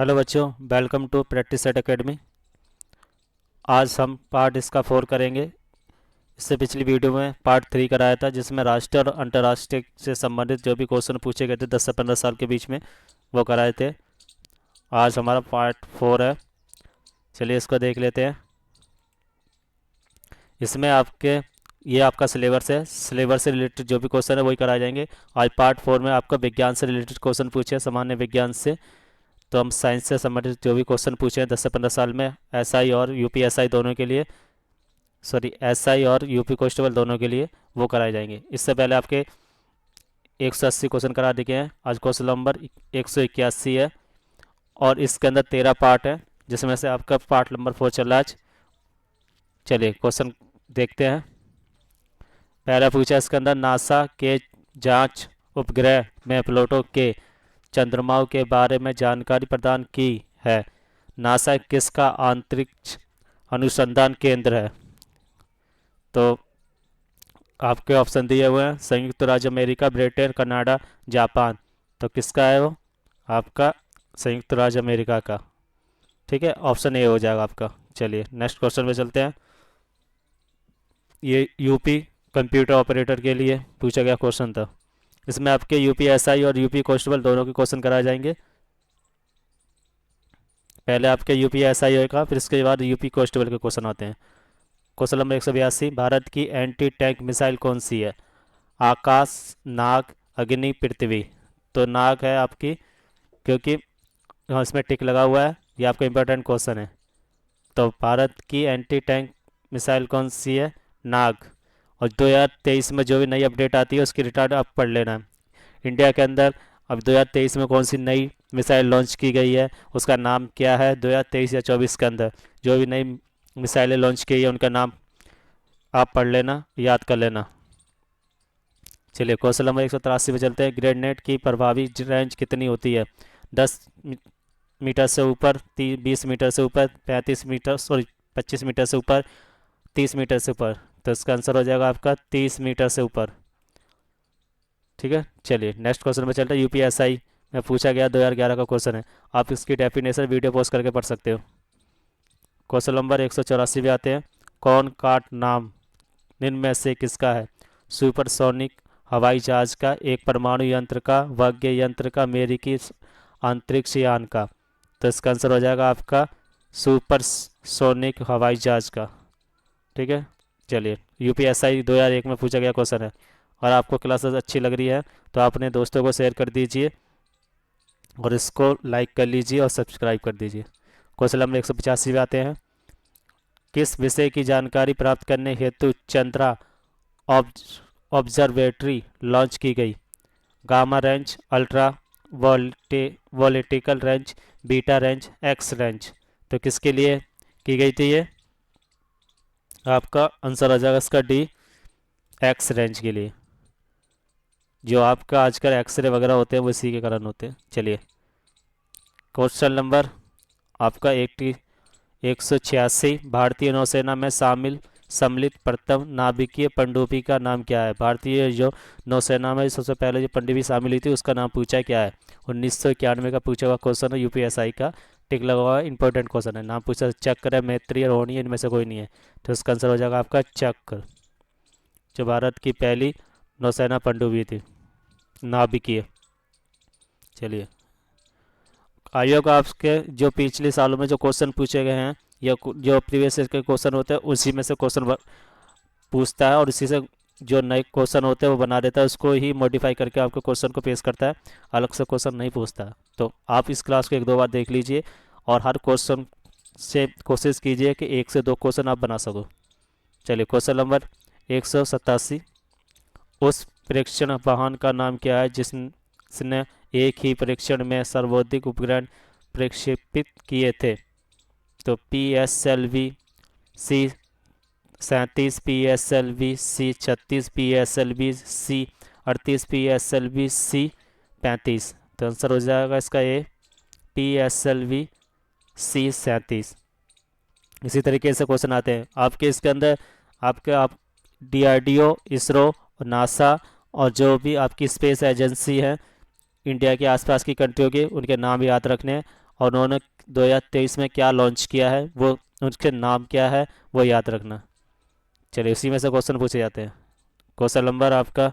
Hello बच्चों, welcome to practice set academy. आज हम पार्ट इसका 4 करेंगे। इससे पिछली वीडियो में पार्ट 3 कराया था, जिसमें राष्ट्रीय और अंतर्राष्ट्रीय से संबंधित जो भी क्वेश्चन पूछे गए थे 10 से 15 साल के बीच में, वो कराए थे। आज हमारा पार्ट 4 है। चलिए इसको देख लेते हैं। इसमें ये आपका सिलेबस है। सिलेबस से रिलेटेड जो भी क्वेश्चन है वही कराए जाएंगे। आज पार्ट 4 में आपका विज्ञान से रिलेटेड क्वेश्चन पूछे, सामान्य विज्ञान से। तो हम साइंस से संबंधित जो भी क्वेश्चन पूछे हैं 10 से 15 साल में, एसआई और यूपीएसआई दोनों के लिए, सॉरी एसआई और यूपी कांस्टेबल दोनों के लिए, वो कराए जाएंगे। इससे पहले आपके 180 क्वेश्चन करा दिए हैं। आज क्वेश्चन नंबर 181 है और इसके अंदर 13 पार्ट है, जिसमें से आपका पार्ट नंबर 4 चल रहा है आज। चलिए क्वेश्चन देखते हैं। पहला पूछा इसके अंदर, नासा के जांच उपग्रह में प्लूटो के चंद्रमाओं के बारे में जानकारी प्रदान की है। नासा किसका अंतरिक्ष अनुसंधान केंद्र है? तो आपके ऑप्शन दिए हुए हैं, संयुक्त राज्य अमेरिका, ब्रिटेन, कनाडा, जापान। तो किसका है वो? आपका संयुक्त राज्य अमेरिका का। ठीक है, ऑप्शन ए हो जाएगा आपका। चलिए नेक्स्ट क्वेश्चन पे चलते हैं। ये यूपी कंप्यूटर ऑपरेटर के लिए पूछा गया क्वेश्चन था। इसमें आपके यूपीएसआई और यूपी कांस्टेबल दोनों के क्वेश्चन कराए जाएंगे। पहले आपके यूपीएसआई होगा, फिर इसके बाद यूपी कांस्टेबल के क्वेश्चन आते हैं। क्वेश्चन नंबर 182, भारत की एंटी टैंक मिसाइल कौन सी है? आकाश, नाग, अग्नि, पृथ्वी। तो नाग है आपकी, क्योंकि हाँ इसमें टिक लगा हुआ है। ये आपका इंपॉर्टेंट क्वेश्चन है। तो भारत की एंटी टैंक मिसाइल कौन सी है? नाग। और 2023 में जो भी नई अपडेट आती है उसकी रिटार्ड आप पढ़ लेना है। इंडिया के अंदर अब 2023 में कौन सी नई मिसाइल लॉन्च की गई है, उसका नाम क्या है? 2023 या 24 के अंदर जो भी नई मिसाइलें लॉन्च की है उनका नाम आप पढ़ लेना, याद कर लेना। चलिए क्वेश्चन नंबर 183 पे चलते हैं। ग्रेनेड की प्रभावी रेंज कितनी होती है? 10 मीटर से ऊपर, 20 मीटर से ऊपर, 35 मीटर, सॉरी 25 मीटर से ऊपर, 30 मीटर से ऊपर। तो इसका आंसर हो जाएगा आपका 30 मीटर से ऊपर। ठीक है, चलिए नेक्स्ट क्वेश्चन में चलते हैं। यूपीएसआई में पूछा गया 2011 का क्वेश्चन है। आप इसकी डेफिनेशन वीडियो पोस्ट करके पढ़ सकते हो। क्वेश्चन नंबर 184 पे आते हैं। कौन काट नाम निम्न में से किसका है? सुपरसोनिक हवाई जहाज का, एक परमाणु यंत्र का, वाग्य यंत्र का, अमेरिकी अंतरिक्ष यान का। तो इसका आंसर हो जाएगा आपका सुपरसोनिक हवाई जहाज का। ठीक है, चलिए यूपीएसआई 2001 में पूछा गया क्वेश्चन है। और आपको क्लासेस अच्छी लग रही है तो आप अपने दोस्तों को शेयर कर दीजिए और इसको लाइक कर लीजिए और सब्सक्राइब कर दीजिए। क्वेश्चन नंबर 185 पे आते हैं। किस विषय की जानकारी प्राप्त करने हेतु चंद्रा ऑब्जर्वेटरी लॉन्च की गई? Gamma range, ultraviolet range, beta range, X range. तो किसके लिए की गई थी ये? आपका आंसर आ जाएगा इसका डी, एक्स रेंज के लिए। जो आपका आजकल एक्सरे वगैरह होते हैं वो इसी के कारण होते हैं। चलिए क्वेश्चन नंबर आपका 186, भारतीय नौसेना में सम्मिलित प्रथम नाभिकीय पनडुब्बी का नाम क्या है? भारतीय जो नौसेना में सबसे पहले जो पनडुब्बी शामिल हुई थी उसका नाम पूछा है क्या है? 1991 का पूछा हुआ क्वेश्चन है, यूपीएसआई का। टिक लगा हुआ इंपॉर्टेंट क्वेश्चन है। नाम पूछा चक्र है, मैत्री है, रोहिणी है, इनमें से कोई नहीं है। तो इसका आंसर हो जाएगा आपका चक्र, जो भारत की पहली नौसेना पनडुब्बी थी, नाभिकीय। चलिए आयोग आपके जो पिछले सालों में जो क्वेश्चन पूछे गए हैं या जो प्रीवियस ईयर के क्वेश्चन होते हैं उसी में से क्वेश्चन पूछता है और इसी से जो नए क्वेश्चन होते हैं वो बना देता है, उसको ही मॉडिफाई करके आपके क्वेश्चन को पेश करता है। अलग से क्वेश्चन नहीं पूछता है। तो आप इस क्लास को 1-2 बार देख लीजिए और हर क्वेश्चन से कोशिश कीजिए कि 1 से 2 क्वेश्चन आप बना सको। चलिए क्वेश्चन नंबर 187, उस प्रेक्षण वाहन का नाम क्या है जिसने एक ही परीक्षण में सर्वाधिक उपग्रह प्रक्षेपित किए थे? तो PSLV C-37, PSLV C-36, PSLV C-38, PSLV C-35। तो आंसर हो जाएगा इसका ए, PSLV C-37। इसी तरीके से क्वेश्चन आते हैं आपके इसके अंदर। आप DRDO, इसरो, नासा और जो भी आपकी स्पेस एजेंसी है इंडिया के आसपास की कंट्रियों के, उनके नाम याद रखने हैं और उन्होंने 2023 में क्या लॉन्च किया है, वो उनके नाम क्या है, वो याद रखना। चलिए उसी में से क्वेश्चन पूछे जाते हैं। क्वेश्चन नंबर आपका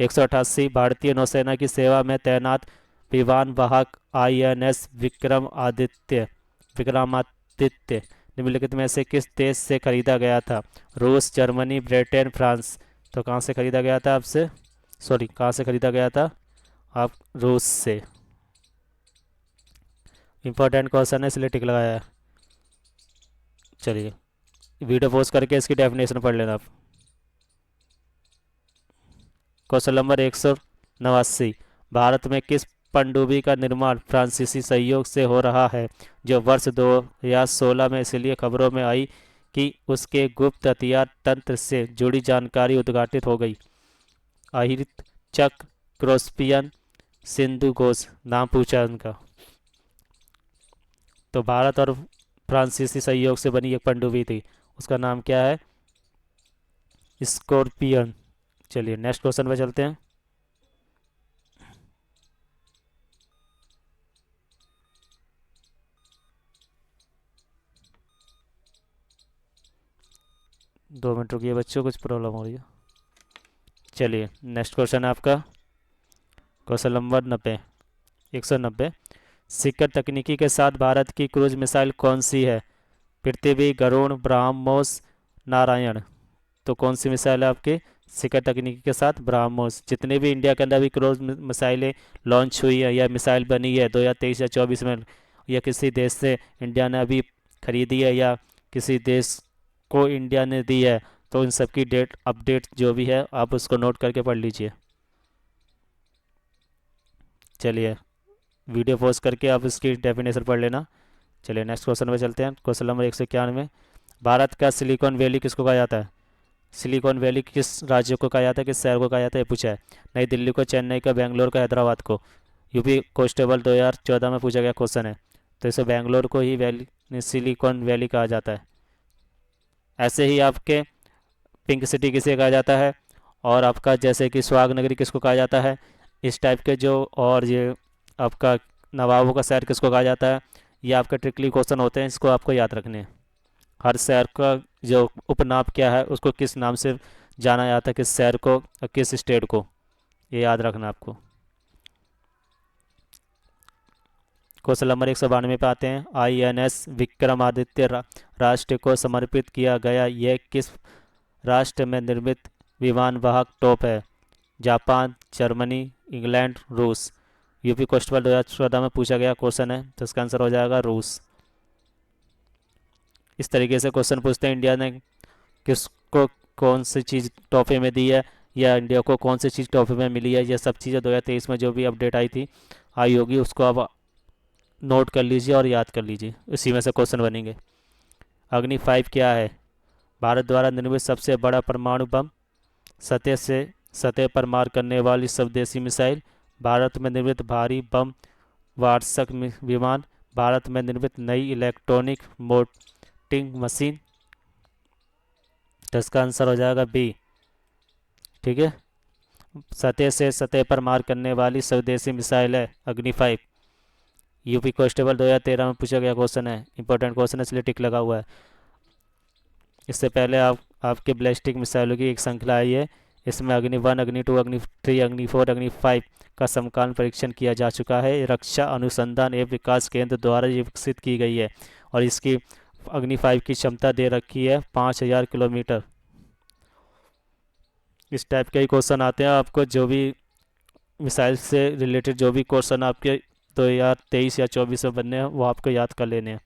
188, भारतीय नौसेना की सेवा में तैनात विमान वाहक INS विक्रमादित्य निम्नलिखित में से किस देश से खरीदा गया था? रूस, जर्मनी, ब्रिटेन, फ्रांस। तो कहाँ से खरीदा गया था आपसे, सॉरी कहाँ से खरीदा गया था? आप रूस से। इंपॉर्टेंट क्वेश्चन है इसलिए टिक लगाया है। चलिए वीडियो पॉज करके इसकी डेफिनेशन पढ़ लेना आप। क्वेश्चन नंबर 189, भारत में किस पनडुब्बी का निर्माण फ्रांसीसी सहयोग से हो रहा है, जो वर्ष 2016 में इसलिए खबरों में आई कि उसके गुप्त हथियार तंत्र से जुड़ी जानकारी उद्घाटित हो गई? आहिर, चक, क्रोस्पियन, सिंधु घोष। नाम पूछा उनका। तो भारत और फ्रांसीसी सहयोग से बनी एक पनडुब्बी थी, उसका नाम क्या है? स्कॉर्पियन। चलिए नेक्स्ट क्वेश्चन पे चलते हैं। दो मिनट रुकिए बच्चों, कुछ प्रॉब्लम हो रही है। चलिए नेक्स्ट क्वेश्चन है आपका क्वेश्चन नंबर 190, शिखर तकनीकी के साथ भारत की क्रूज मिसाइल कौन सी है? पृथ्वी, गरुण, ब्रह्मोस, नारायण। तो कौन सी मिसाइल है आपकी शिखर तकनीकी के साथ? ब्रह्मोस। जितने भी इंडिया के अंदर भी क्रूज मिसाइलें लॉन्च हुई है या मिसाइल बनी है 2023 या 24 में, या किसी देश से इंडिया ने अभी खरीदी है या किसी देश को इंडिया ने दी है, तो इन सब की डेट अपडेट जो भी है आप उसको नोट करके पढ़ लीजिए। चलिए वीडियो पॉज करके आप इसकी डेफिनेशन पढ़ लेना। चलिए नेक्स्ट क्वेश्चन पे चलते हैं। क्वेश्चन नंबर 191, भारत का सिलिकॉन वैली किसको कहा जाता है? सिलिकॉन वैली किस राज्य को कहा जाता है, किस शहर को कहा जाता है, ये पूछा है। नई दिल्ली को, चेन्नई का, बेंगलोर का, हैदराबाद को। यूपी कॉन्स्टेबल 2014 में पूछा गया क्वेश्चन है, तो इसे बेंगलोर को ही वैली सिलिकॉन वैली कहा जाता है। ऐसे ही आपके पिंक सिटी किसे कहा जाता है, और आपका जैसे कि सुहाग नगरी किसको कहा जाता है, इस टाइप के जो, और ये आपका नवाबों का शहर किसको कहा जाता है, ये आपके ट्रिकली क्वेश्चन होते हैं, इसको आपको याद रखने हैं। हर शहर का जो उपनाम क्या है, उसको किस नाम से जाना जाता है, किस शहर को और किस स्टेट को, ये याद रखना आपको। क्वेश्चन नंबर 192 पे आते हैं। INS विक्रमादित्य राष्ट्र को समर्पित किया गया यह किस राष्ट्र में निर्मित विमान वाहक टॉप है? जापान, जर्मनी, इंग्लैंड, रूस। यूपी कॉन्स्टेबल 2014 में पूछा गया क्वेश्चन है, तो इसका आंसर हो जाएगा रूस। इस तरीके से क्वेश्चन पूछते हैं, इंडिया ने किसको कौन सी चीज़ तोहफे में दी है, या इंडिया को कौन सी चीज़ तोहफे में मिली है, ये सब चीज़ें 2023 में जो भी अपडेट आई थी, आई होगी, उसको आप नोट कर लीजिए और याद कर लीजिए, इसी में से क्वेश्चन बनेंगे। अग्नि 5 क्या है? भारत द्वारा निर्मित सबसे बड़ा परमाणु बम, सतह से सतह पर मार करने वाली स्वदेशी मिसाइल, भारत में निर्मित भारी बम वार्षक विमान, भारत में निर्मित नई इलेक्ट्रॉनिक मोटिंग मशीन। तो इसका आंसर हो जाएगा बी। ठीक है, सतह से सतह पर मार करने वाली स्वदेशी मिसाइल है अग्नि 5। यूपी कॉन्स्टेबल 2013 में पूछा गया क्वेश्चन है, इंपॉर्टेंट क्वेश्चन है इसलिए टिक लगा हुआ है। इससे पहले आपके बैलिस्टिक मिसाइलों की एक श्रृंखला आई है, इसमें अग्नि 1, अग्नि 2, अग्नि 3, अग्नि 4, अग्नि 5 का समकालीन परीक्षण किया जा चुका है। रक्षा अनुसंधान एवं विकास केंद्र द्वारा ये विकसित की गई है, और इसकी अग्नि 5 की क्षमता दे रखी है 5000 किलोमीटर। इस टाइप के ही क्वेश्चन आते हैं आपको, जो भी मिसाइल से रिलेटेड जो भी क्वेश्चन आपके 2023 या 24 में बनने हैं, वो आपको याद कर लेने हैं।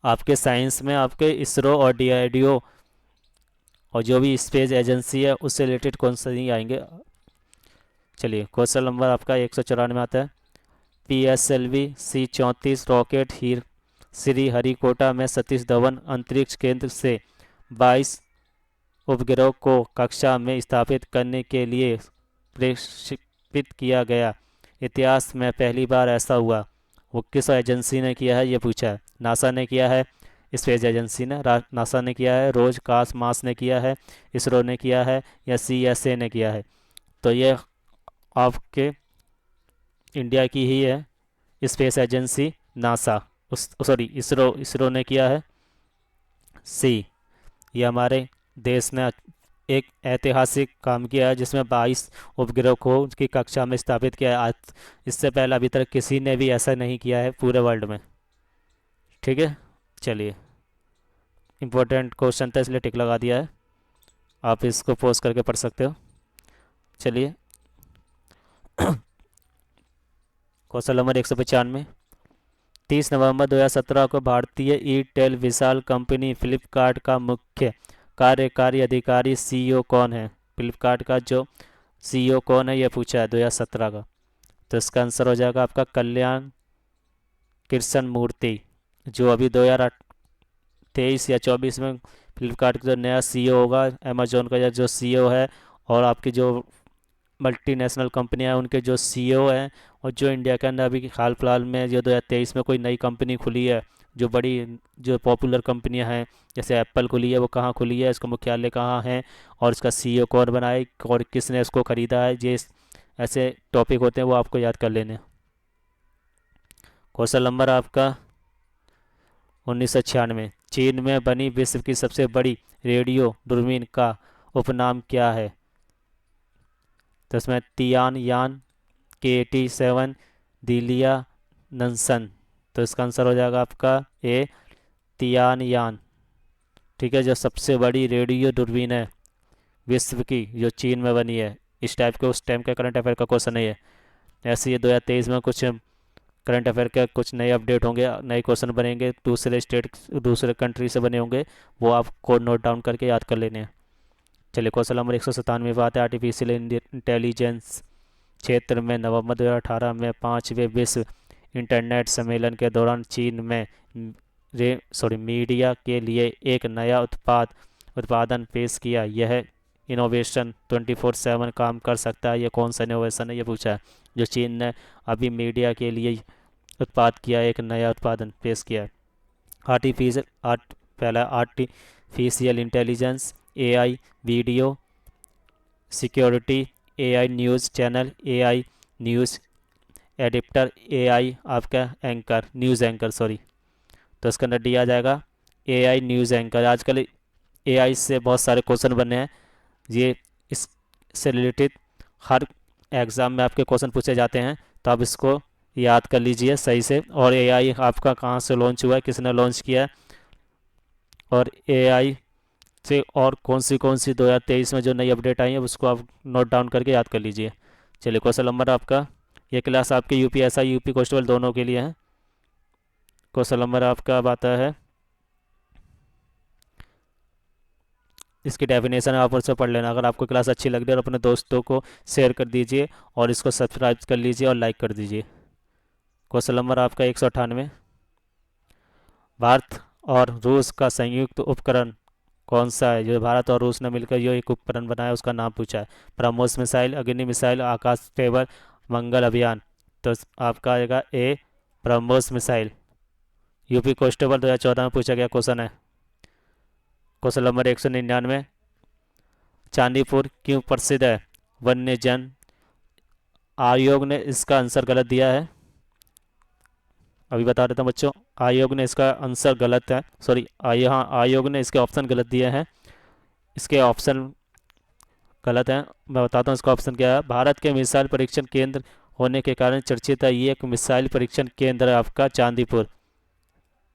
आपके साइंस में आपके इसरो और DRDO और जो भी स्पेस एजेंसी है उससे रिलेटेड कौन से नहीं आएंगे। चलिए क्वेश्चन नंबर आपका 194 आता है। PSLV C-34 rocket Shri Harikota में सतीश धवन अंतरिक्ष केंद्र से 22 उपग्रह को कक्षा में स्थापित करने के लिए प्रक्षेपित किया गया। इतिहास में पहली बार ऐसा हुआ, वो किस एजेंसी ने किया है, ये पूछा है। नासा ने किया है, स्पेस एजेंसी ने नासा ने किया है, रोज कासमास ने किया है, इसरो ने किया है, या CSA ने किया है। तो ये आपके इंडिया की ही है, स्पेस एजेंसी नासा, उस सॉरी इसरो, इसरो ने किया है। सी, ये हमारे देश ने एक ऐतिहासिक काम किया है जिसमें 22 उपग्रह को उसकी कक्षा में स्थापित किया है। आज इससे पहले अभी तक किसी ने भी ऐसा नहीं किया है पूरे वर्ल्ड में। ठीक है, चलिए, इम्पोर्टेंट क्वेश्चन था इसलिए टिक लगा दिया है, आप इसको पोस्ट करके पढ़ सकते हो। चलिए, क्वेश्चन नंबर 195। 30 नवंबर 2017 को भारतीय ई टेल विशाल कंपनी फ्लिपकार्ट का मुख्य कार्यकारी अधिकारी सीईओ कौन है? फ्लिपकार्ट का जो सीईओ कौन है, यह पूछा है 2017 का। तो इसका आंसर हो जाएगा आपका कल्याण कृष्ण मूर्ति, जो अभी 2023 या 24 में फ्लिपकार्ट का जो नया सीईओ होगा, अमेजोन का जो सीईओ है, और आपकी जो मल्टीनेशनल कंपनियां हैं उनके जो सीईओ हैं, और जो इंडिया के अंदर अभी हाल फिलहाल में जो 2023 में कोई नई कंपनी खुली है, जो बड़ी जो पॉपुलर कंपनियां हैं, जैसे एप्पल खुली है, वो कहाँ खुली है, इसका मुख्यालय कहाँ है, और इसका सीईओ कौन बनाए और किसने इसको ख़रीदा है, ये ऐसे टॉपिक होते हैं वो आपको याद कर लेने। क्वेश्चन नंबर आपका 1996। चीन में बनी विश्व की सबसे बड़ी रेडियो दूरबीन का उपनाम क्या है? तो इसमें तियान यान, K87, दिलिया, नंसन। तो इसका आंसर हो जाएगा आपका ए, तियान यान। ठीक है, जो सबसे बड़ी रेडियो दूरबीन है विश्व की, जो चीन में बनी है। इस टाइप के उस टाइम का करंट अफेयर का क्वेश्चन नहीं है। ऐसे ये 2023 में कुछ करंट अफेयर के कुछ नए अपडेट होंगे, नए क्वेश्चन बनेंगे, दूसरे स्टेट दूसरे कंट्री से बने होंगे, वो आपको नोट डाउन करके याद कर लेने हैं। चलिए, क्वेश्चन नंबर 197 बात है आर्टिफिशियल इंटेलिजेंस क्षेत्र में नवंबर 2018 में 5वें विश्व इंटरनेट सम्मेलन के दौरान चीन में मीडिया के लिए एक नया उत्पादन पेश किया। यह इनोवेशन 24/7 काम कर सकता है, ये कौन सा इनोवेशन है, ये पूछा है। जो चीन ने अभी मीडिया के लिए उत्पाद किया, एक नया उत्पादन पेश किया है। पहला artificial intelligence, AI video security, AI news channel, AI news editor, AI आपका एंकर, न्यूज़ एंकर सॉरी। तो इसका अंदर डी आ जाएगा एआई न्यूज़ एंकर। आजकल एआई से बहुत सारे क्वेश्चन बने हैं, ये इससे रिलेटेड हर एग्ज़ाम में आपके क्वेश्चन पूछे जाते हैं, तो आप इसको याद कर लीजिए सही से। और एआई आपका कहाँ से लॉन्च हुआ है, किसने लॉन्च किया है, और एआई से और कौन सी 2023 में जो नई अपडेट आई है उसको आप नोट डाउन करके याद कर लीजिए। चलिए, क्वेश्चन नंबर आपका, ये क्लास आपके यूपीएसआई यूपी कांस्टेबल दोनों के लिए है। क्वेश्चन नंबर आपका अब आता है, इसकी डेफिनेशन आप उससे पढ़ लेना। अगर आपको क्लास अच्छी लग रही है और अपने दोस्तों को शेयर कर दीजिए, और इसको सब्सक्राइब कर लीजिए और लाइक कर दीजिए। क्वेश्चन नंबर आपका 198। भारत और रूस का संयुक्त उपकरण कौन सा है? जो भारत और रूस ने मिलकर जो एक उपकरण बनाया उसका नाम पूछा है। ब्रह्मोस मिसाइल, अग्नि मिसाइल, आकाश टेबर, मंगल अभियान। तो आपका आएगा ए, ब्रह्मोस मिसाइल। यूपी कांस्टेबल 2014 में पूछा गया क्वेश्चन है। Question number 199। चांदीपुर क्यों प्रसिद्ध है? वन्य जन आयोग ने इसका आंसर गलत दिया है, अभी बता देता हूँ बच्चों। आयोग ने इसका आंसर गलत है, सॉरी यहाँ आयोग ने इसके ऑप्शन गलत दिए हैं, इसके ऑप्शन गलत हैं। मैं बताता हूँ इसका ऑप्शन क्या है। भारत के मिसाइल परीक्षण केंद्र होने के कारण चर्चित है, ये एक मिसाइल परीक्षण केंद्र है आपका चांदीपुर।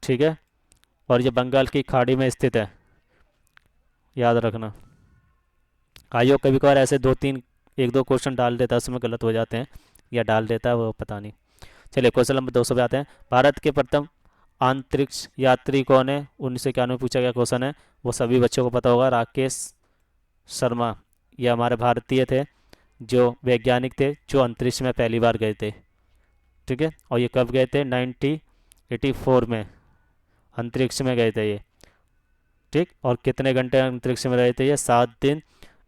ठीक है, और ये बंगाल की खाड़ी में स्थित है, याद रखना। आयोग कभी कभार ऐसे एक दो क्वेश्चन डाल देता है, उसमें गलत हो जाते हैं, या डाल देता है वो पता नहीं। चलिए, क्वेश्चन नंबर 200 पे आते हैं। भारत के प्रथम अंतरिक्ष यात्री कौन है? 1991 में पूछा गया क्वेश्चन है, वो सभी बच्चों को पता होगा, राकेश शर्मा। ये हमारे भारतीय थे, जो वैज्ञानिक थे जो अंतरिक्ष में पहली बार गए थे। ठीक है, और ये कब गए थे? 1984 में अंतरिक्ष में गए थे ये। ठीक, और कितने घंटे अंतरिक्ष में रहे थे ये? 7 दिन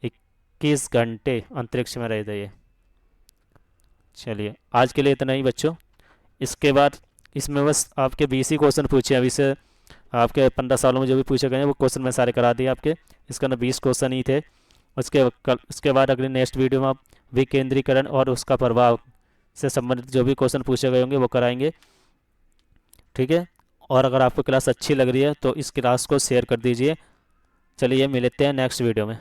21 घंटे अंतरिक्ष में रहे थे ये। चलिए, आज के लिए इतना ही बच्चों। इसके बाद इसमें बस आपके 20 ही क्वेश्चन पूछे, अभी से आपके 15 सालों में जो भी पूछे गए हैं वो क्वेश्चन मैं सारे करा दिए आपके। इसके अंदर 20 क्वेश्चन ही थे। उसके बाद अगले नेक्स्ट वीडियो में आप विकेंद्रीकरण और उसका प्रभाव से संबंधित जो भी क्वेश्चन पूछे गए होंगे वो कराएंगे। ठीक है, और अगर आपको क्लास अच्छी लग रही है तो इस क्लास को शेयर कर दीजिए। चलिए मिलते हैं नेक्स्ट वीडियो में।